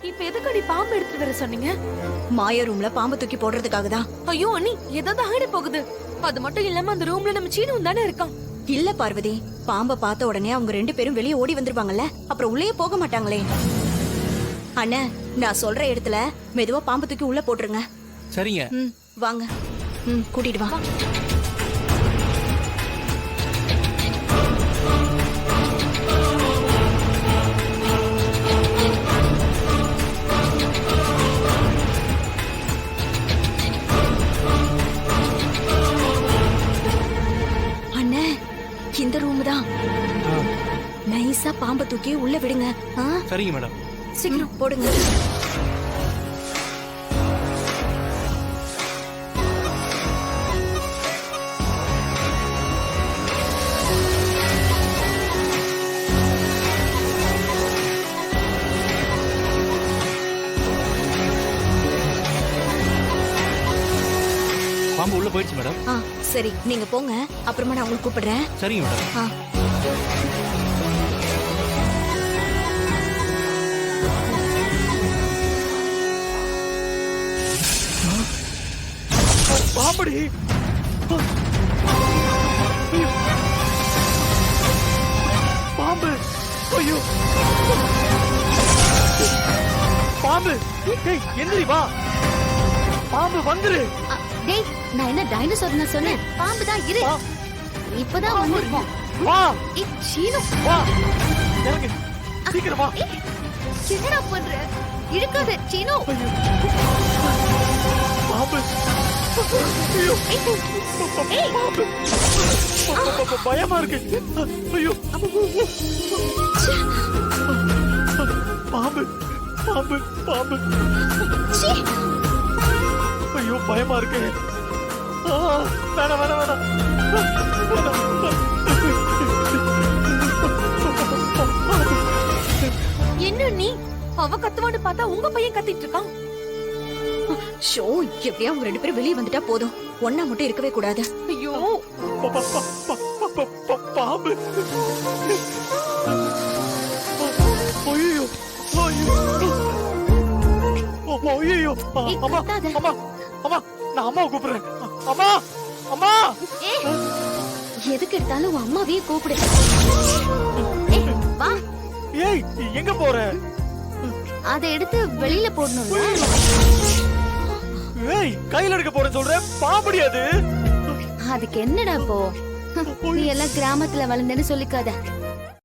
இப்ப எதுக்கு நீ பாம்பு எடுத்துட்டு வர சொன்னீங்க? மாய ரூம்ல பாம்பு தூக்கி போடுறதுக்காக தான். ஐயோ அண்ணி, ஏதாவது ஆயிட போகுது. அது மட்டும் இல்லாம அந்த ரூம்ல நம்ம சீனும் தானே இருக்கான். இல்ல பார்வதி, பாம்ப பார்த்த உடனே அவங்க 2 பேரும் வெளியே ஓடி வந்துருவாங்கல்ல, அப்புறம் உள்ளே போக மாட்டாங்களே. அண்ணா, நான் சொல்ற இடத்துல மெதுவா பாம்பு தூக்கி உள்ள போட்டுருங்க. சரிங்க. வாங்க. கூட்டிட்டு வா. அண்ணா, இந்த ரூம் தான். நைஸா பாம்பை தூக்கி உள்ள விடுங்க. சரிங்க மேடம். சீக்கிரம் போடுங்க. பாம்பு உள்ள போயிடுச்சு மேடம். சரி, நீங்க போங்க. அப்புறமா நான் உங்களுக்கு கூப்பிடுறேன். சரிங்க மேடம். பாம்படி பாம்பு. ஐயோ பாம்பு. எந்திரி வா. பாம்பு வந்துரு. டேய், நான் என்ன டைனோசர் சொன்னேன்? பாம்பு தான். இரு, இப்பதான் வந்திருக்கோம். வா. சீனு, வா. இறங்கு, சீக்கிரம் வா. என்னடா பண்ற? இழுக்காத சீனு. பாம்பு. ஐயோ. பாம்பு. பயமா இருக்கு. ஐயோ. பாம்பு பாம்பு பாம்பு. ஐயோ, பயமா இருக்கு. வேணாம் வேணாம் வேணாம். என்ன நீ? அவ கத்துவான்னு பார்த்தா உங்க பையன் கத்திட்டு இருக்கான். ஷோ, எப்படியா அவங்க 2 பேரும் வெளியே வந்துட்டா போதும். ஒன்னா மட்டும் இருக்கவே கூடாது. ஐயோ, பாம்பு. ஐயோ ஐயோ. அம்மா அம்மா அம்மா, நான் அம்மாவை கூப்பிடுறேன். அம்மா அம்மா. எதுக்கு எடுத்தாலும் உன் அம்மாவையே கூப்பிடு. வா. ஏய், எங்க போற? அதை எடுத்து வெளியில போடணும்ல. ஏய், கையில எடுக்க போறேன்னு சொல்றேன். பாம்படி அது. அதுக்கு என்னடா இப்போ? நீ எல்லாம் கிராமத்துல வளர்ந்தேன்னு சொல்லிக்காத.